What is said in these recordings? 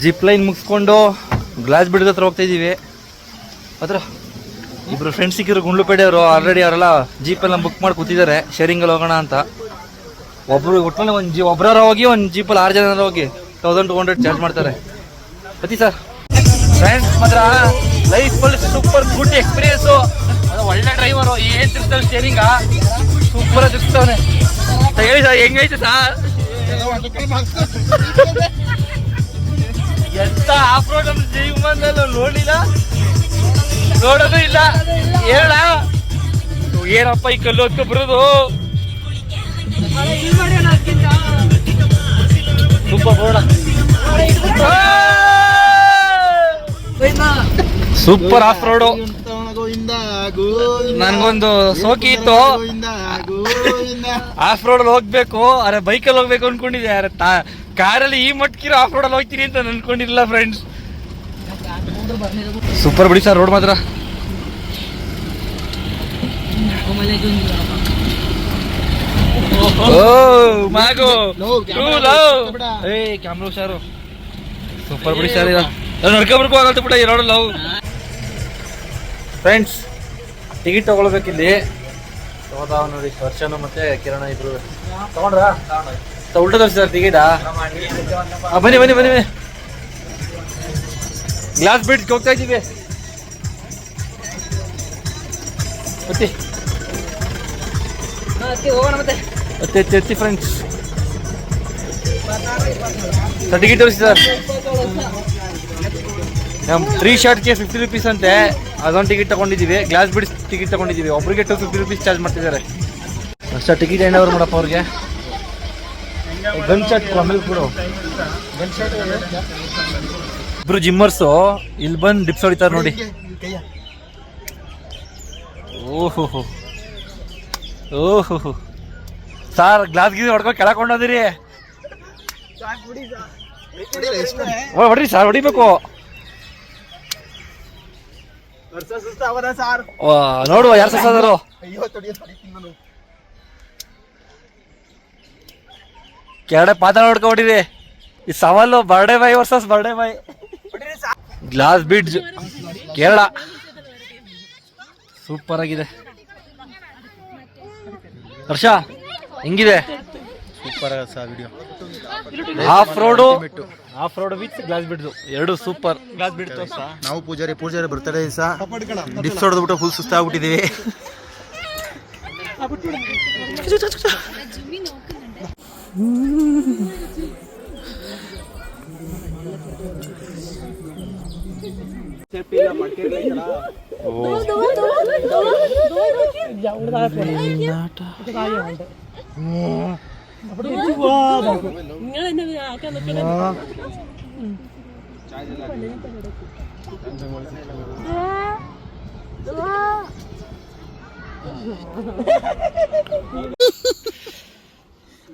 Zip line ಮುಗಿಸ್ಕೊಂಡು glass bridge ಹತ್ರ ಹೋಗ್ತಾ ಇದೀವಿ. ಹತ್ರ ಇಬ್ರು ಫ್ರೆಂಡ್ಸ್ ಸಿಕ್ಕಿದ್ರು ಗುಂಡ್ಲುಪೇಟೆ ಅವರು. ಆಲ್ರೆಡಿ ಅವರೆಲ್ಲ ಜೀಪೆಲ್ಲ ಬುಕ್ ಮಾಡಿ ಕೂತಿದ್ದಾರೆ, ಶೇರಿಂಗಲ್ಲಿ ಹೋಗೋಣ ಅಂತ. ಒಬ್ರು ಒಟ್ಟಿನಲ್ಲಿ ಒಬ್ಬರ ಹೋಗಿ ಒಂದು ಜೀಪಲ್ಲಿ 6 ಜನ ಹೋಗಿ 1200 ಚಾರ್ಜ್ ಮಾಡ್ತಾರೆ. ಬತ್ತಿ ಸರ್. ಫ್ರೆಂಡ್ಸ್ ಮಾತ್ರ ಲೈಫಲ್ಲಿ ಸೂಪರ್ ಗುಡ್ ಎಕ್ಸ್ಪೀರಿಯನ್ಸು. ಅದು ಒಳ್ಳೆ ಡ್ರೈವರು, ಏನು ತಿರ್ಸ್ತಾವೆ ಸ್ಟೇರಿಂಗ, ಸೂಪರ್ ತಿರ್ಸ್ತಾವನೆ. ಹೇಳಿ ಸರ್, ಹೆಂಗೈತೆ ಸರ್? ಎಂತ ಆಫ್ ರೋಡ್ ನಮ್ಮ ಜೀವನದಲ್ಲ ನೋಡಿಲ್ಲ, ನೋಡೋದು ಇಲ್ಲ. ಹೇಳ ಏನಪ್ಪ ಈ ಕಲ್ಲು ಹೊತ್ಕೊ ಬರೋದು. Super of road. ನನ್ಗೊಂದು ಸೋಕಿ ಇತ್ತು, ಆಫ್ ರೋಡಲ್ಲಿ ಹೋಗ್ಬೇಕು, ಅರೆ ಬೈಕಲ್ಲಿ ಹೋಗ್ಬೇಕು ಅನ್ಕೊಂಡಿದ್ದೆ. ಅರೆ ಕಾರಲ್ಲಿ ಈ ಮಟ್ಕಿರೋ ಆಫ್ ರೋಡಲ್ಲಿ ಹೋಗ್ತೀನಿ ಅಂತ ಅನ್ಕೊಂಡಿರಲಿಲ್ಲ ಫ್ರೆಂಡ್ಸ್. ಸೂಪರ್ ಬಿಡಿ ಸರ್ ರೋಡ್ ಮಾತ್ರ. ಕ್ಯಾಮ್ರಾ ಹುಷಾರು. ಸೂಪರ್ ಬಿಡಿ ಸರ್. ನಡ್ಕೊಬರ್ಕು ಆಗಲ್ತು ಬಿಡ ಈ ರೋಡಲ್ಲಿ. Friends ticket ತಗೊಳ್ಬೇಕಿಲ್ಲಿ. ತಗೋದಾವ ನೋಡಿ, ವರ್ಷನು ಮತ್ತೆ ಕಿರಣ ಇಬ್ರು ತಗೊಂಡ್ರ. ಉಲ್ಟ ತೋರಿಸಿ ಸರ್ ಟಿಕೆಟಾ. ಬನ್ನಿ ಬನ್ನಿ ಬನ್ನಿ ಬನ್ನಿ. ಗ್ಲಾಸ್ ಬ್ರಿಡ್ಜ್ಗೆ ಹೋಗ್ತಾ ಇದ್ದೀವಿ. ಎತ್ತಿ ಫ್ರೆಂಡ್ಸ್. ಸರ್ ಟಿಕೆಟ್ ತೋರಿಸಿ ಸರ್. 3 ಶಾರ್ಟ್ಗೆ 50 ರೂಪೀಸ್ ಅಂತೆ. ಅದೊಂದು ಟಿಕೆಟ್ ತಗೊಂಡಿದ್ದೀವಿ. ಗ್ಲಾಸ್ ಬ್ರಿಡ್ಜ್ ಟಿಕೆಟ್ ತಗೊಂಡಿದ್ದೀವಿ. ಒಬ್ರಿಗೆ 250 ರೂಪೀಸ್ ಚಾರ್ಜ್ ಮಾಡ್ತಿದ್ದಾರೆ. ಅಷ್ಟ ಟಿಕೆಟ್ ಹ್ಯಾಂಡ್ ಓವರ್ ಮಾಡಪ್ಪ ಅವ್ರಿಗೆ. ಗನ್ ಶಾಟ್ ಆಮೇಲೆ ಕೊಡು. ಗನ್ ಶಾಟ್ ಇಬ್ರು ಜಿಮ್ಮರ್ಸು ಇಲ್ಲಿ ಬಂದು ಡಿಪ್ಸ್ ಹೊಡಿತಾರೆ ನೋಡಿ. ಓಹೋ ಓಹೋ ಸಾರ್, ಗ್ಲಾಸ್ ಗೀಸ್ ಹೊಡ್ಕೊಂಡು ಕೆಳಕೊಂಡೋದಿರಿ. ಹೊಡ್ರಿ ಸಾರ್, ಹೊಡಿಬೇಕು. ನೋಡುವ ಯಾರು ಸಸಾದರು. ಕೆರಡೆ ಪಾತ್ರ ನೋಡ್ಕೊ ಹೊಡಿರಿ. ಈ ಸವಾಲು birthday boy versus birthday boy. Glass bridge Kerala super ಆಗಿದೆ. ಹರ್ಷ ಹೆಂಗಿದೆ? ಸೂಪರ್ ಆಗಿದೆ sir video. Off road with glass bridge ಎರಡು ಸೂಪರ್. ಗ್ಲಾಸ್ ಬ್ರಿಡ್ಜ್ ನಾವು ಪೂಜಾರಿ ಬರ್ತಾರೆ ಸರ್. ಡಿಪ್ಸ್ ಹೊಡೆದ್ಬಿಟ್ಟು ಫುಲ್ ಸುಸ್ತಾಗ್ಬಿಟ್ಟಿದ್ದೀವಿ.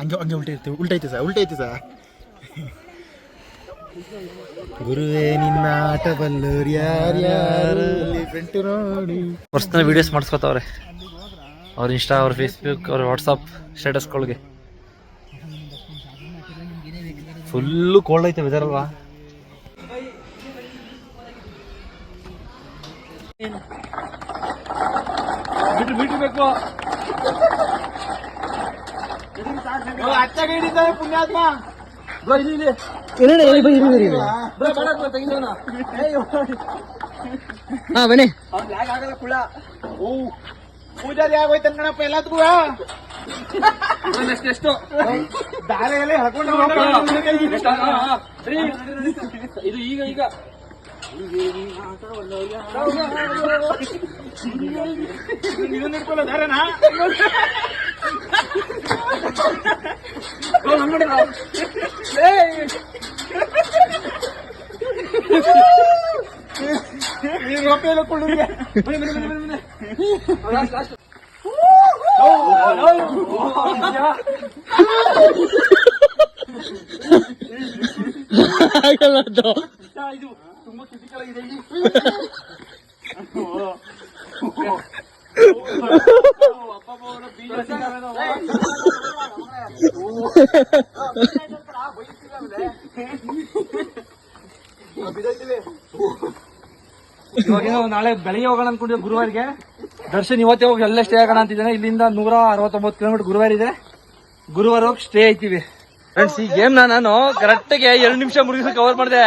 ಹಂಗೆ ಉಲ್ಟೈತೆ ಸರ್. ಗುರುವೇ ನಿನ್ನ ಆಟ ಬಲ್ಲೋರು ಯಾರ್ಯಾರು. ಪರ್ಸನಲ್ ವಿಡಿಯೋಸ್ ಮಾಡಿಸ್ಕೊತಾವ್ರೆ ಅವ್ರ ಇನ್ಸ್ಟಾ, ಅವ್ರ ಫೇಸ್ಬುಕ್, ಅವ್ರ ವಾಟ್ಸಪ್ ಸ್ಟೇಟಸ್ಗಳಿಗೆ. ಫುಲ್ಲು ಕೋಲ್ಡ್ ಐತೆ ವೆದರ್ ಅಲ್ವಾ. ಬಿಡ್ಬೇಕು ಪುಣ್ಯಾತ್ಮ. ಬನ್ನಿ. ಪೂಜಾರಿ ಆಗೋಯ್ತು ಅನ್ಕಣಪ್ಪ ಎಲ್ಲದಕ್ಕೂ. ಎಷ್ಟು ದಾರೆಯಲ್ಲಿ ಹಾಕೊಂಡು ಇದು ಈಗ ಇದನ್ನ ಇಟ್ಕೊಳ್ಳೋ ದಾರನಾ. ರೂಪಾಯಿ ಕೊಳ್ಳುಗೆ ಇದು ತುಂಬಾ ಕ್ರಿಟಿಕಲ್ ಆಗಿದೆ. ಇವಾಗ ನಾಳೆ ಬೆಳಿಗ್ಗೆ ಹೋಗೋಣ ಅನ್ಕೊಂಡಿದ್ದೆ ಗುರುವಾರಿಗೆ. ದರ್ಶನ್ ಇವತ್ತೇ ಹೋಗಿ ಎಲ್ಲ ಸ್ಟೇ ಆಗೋಣ ಅಂತಿದ್ದಾನೆ. ಇಲ್ಲಿಂದ 169 ಕಿಲೋಮೀಟರ್ ಗುರುವಾರ ಇದೆ. ಗುರುವಾರ ಹೋಗಿ ಸ್ಟೇ ಆಯ್ತೀವಿ ಫ್ರೆಂಡ್ಸ್. ಈ ಗೇಮ್ ನಾನು ಕರೆಕ್ಟ್ಗೆ 2 ನಿಮಿಷ ಮುಗಿಸಿ ಕವರ್ ಮಾಡಿದೆ.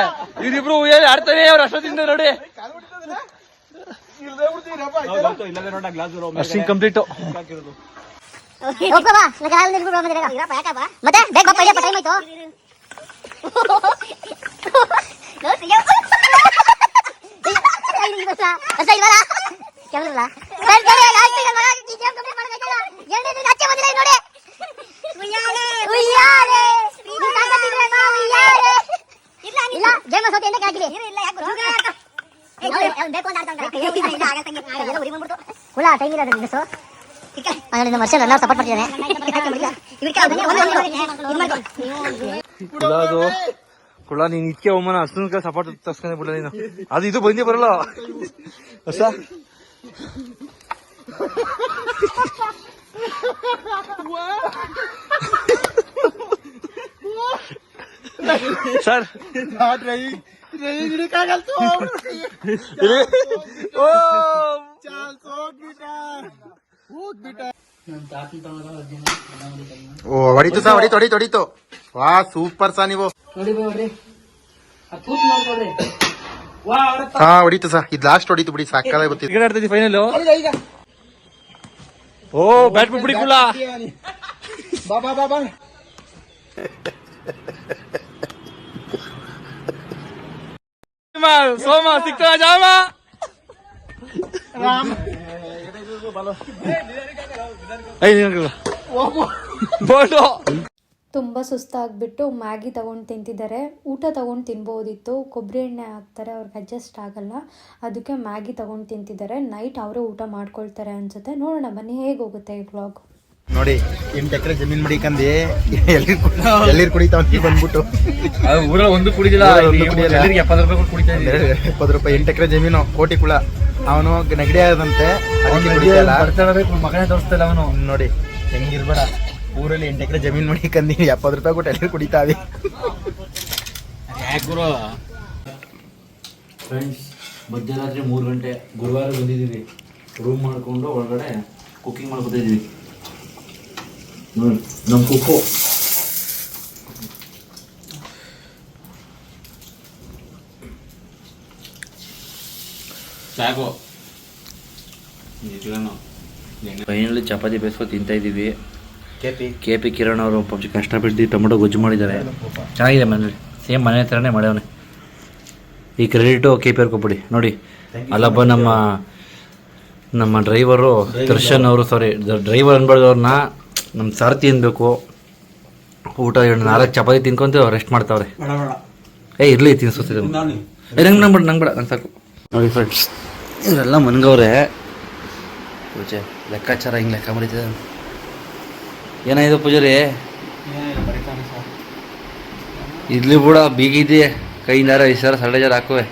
ಇವರಿಬ್ರು ಆಡ್ತಾನೆ ಅವ್ರು ಅಷ್ಟೊತ್ತಿಂದ ನೋಡಿ. ಅಷ್ಟಿಂಗ್ ಕಂಪ್ಲೀಟ್. ಮತ್ತೆ ಬೇಗ ಬಾ, ಟೈಮ್ ಆಯ್ತು. ಮರ್ಷಲ್ ಎಲ್ಲ ಸಪೋರ್ಟ್ ಮಾಡ್ತಿದ್ದಾನೆ. ಕುಳ ನೀನ್ ಇದಕ್ಕೆ ಅವಮಾನ ಅಷ್ಟೊಂದು ಸಪೋರ್ಟ್ ತರ್ಸ್ಕೊಂಡೆ ಬಿಡ ನೀನು. ಅದು ಇದು ಬಂದೇ ಬರಲ್ಲ ಹೊಸ ಸರ್. ಓ ಹೊಡಿತು ಸಾ, ಹೊಡಿತು. ವಾ ಸೂಪರ್ ಸಾ ನೀವು. ಹಾ ಹೊಡಿತು ಸಾ, ಇದು ಲಾಸ್ಟ್ ಹೊಡಿತು ಬಿಡಿ, ಸಾಕಾಗಿ ಗೊತ್ತಿತ್ತು. ಕ್ರಿಕೆಟ್ ಆಡ್ತಿದ್ದಿ ಫೈನಲ್. ಓ ಬ್ಯಾಟ್ ಬಿಡಿ ಕುಲ. ಸೋಮ ಸಿಕ್ತ ಜಾಮ. ತುಂಬ ಸುಸ್ತಾಗ್ಬಿಟ್ಟು ಮ್ಯಾಗಿ ತಗೊಂಡು ತಿಂತಿದ್ದಾರೆ. ಊಟ ತಗೊಂಡು ತಿನ್ಬೋದಿತ್ತು, ಕೊಬ್ಬರಿ ಎಣ್ಣೆ ಹಾಕ್ತಾರೆ, ಅವ್ರಿಗೆ ಅಡ್ಜಸ್ಟ್ ಆಗಲ್ಲ. ಅದಕ್ಕೆ ಮ್ಯಾಗಿ ತಗೊಂಡು ತಿಂತಿದ್ದಾರೆ. ನೈಟ್ ಅವರೇ ಊಟ ಮಾಡ್ಕೊಳ್ತಾರೆ ಅನ್ಸುತ್ತೆ. ನೋಡೋಣ ಬನ್ನಿ ಹೇಗೆ ಹೋಗುತ್ತೆ ಈ ವ್ಲಾಗ್. ನೋಡಿ 8 ಎಕರೆ ಜಮೀನ್ ಮಡಿಕಂದಿ ಎಲ್ಲಿರ್ ಕುಡಿತಾವ ಬಂದ್ಬಿಟ್ಟು. ಊರಲ್ಲಿ ಒಂದು ಕುಡಿದಿಲ್ಲ, 70 ರೂಪಾಯಿ ಕುಡಿತಾ ಇದ್ದೀವಿ. 70 ರೂಪಾಯಿ 8 ಎಕರೆ ಜಮೀನು, ಕೋಟಿ ಕುಳ. ಅವನು ನೆಗಡಿ ಆದಂತೆ ಮಗನೇ ತೋರಿಸ್ತಿಲ್ಲ ಅವನು. ನೋಡಿ ಹೆಂಗಿರ್ಬೇಡ, ಊರಲ್ಲಿ 8 ಎಕರೆ ಜಮೀನ್ ಮಡಿಕಂದಿ 70 ರೂಪಾಯಿ ಕೊಟ್ಟು ಎಲ್ಲಿ ಕುಡಿತಾವೆ. ಫ್ರೆಂಡ್ಸ್, ಮಧ್ಯರಾತ್ರಿ 3 ಗಂಟೆ ಗುರುವಾರ ಬಂದಿದ್ದೀವಿ. ರೂಮ್ ಮಾಡ್ಕೊಂಡು ಒಳಗಡೆ ಕುಕಿಂಗ್ ಮಾಡ್ಕೊತಿದ್ದೀವಿ. ನೋಡಿ ನಮ್ಮ ಕುಕ್ಕು ಸಾಕು. ಫೈನಲಿ ಚಪಾತಿ ಬೇಯಿಸ್ಕೊ ತಿಂತಾ ಇದ್ದೀವಿ. ಕೆ ಪಿ ಕಿರಣ್ ಅವರು ಪಬ್ಜಿ ಕಷ್ಟಪಟ್ಟು ಟೊಮೊಟೊ ಗೊಜ್ಜು ಮಾಡಿದ್ದಾರೆ. ಚೆನ್ನಾಗಿದೆ. ಮನೇಲಿ ಸೇಮ್ ಮನೆ ಥರನೇ ಮಾಡ್ಯವನೆ. ಈ ಕ್ರೆಡಿಟು ಕೆ ಪಿ ಅವ್ರು ಕೊಟ್ಬಿಡಿ. ನೋಡಿ ಅಲ್ಲೊಬ್ಬ ನಮ್ಮ ಡ್ರೈವರು ದರ್ಶನ್ ಅವರು, ಸಾರಿ ಡ್ರೈವರ್ ಅನ್ಬಾರ್ದವ್ರನ್ನ ನಮ್ಮ ಸಾರಥಿ ಅನ್ಬೇಕು. ಊಟ 4 ಚಪಾತಿ ತಿನ್ಕೊಂತ ರೆಸ್ಟ್ ಮಾಡ್ತಾವ್ರೆ. ಇರಲಿ ತಿನ್ಸುತ್ತಿದ್ದೆ. ನಂಗೆ ಬೇಡ, ನಂಗೆ ಸಾಕು. ನೋಡಿ ಫ್ರೆಂಡ್ಸ್, ಇವರೆಲ್ಲ ಮನ್ಗವ್ರೆ. ಪೂಜೆ ಲೆಕ್ಕಾಚಾರ ಹಿಂಗೆ ಲೆಕ್ಕ ಮರಿತಿದೆ. ಏನಾಯ್ತು ಪೂಜಾರಿ? ಇರ್ಲಿ ಬಿಡ, ಬೀಗಿದ್ದೆ ಕೈಯಿಂದಾರ 5,000 15,000 ಹಾಕುವೆ.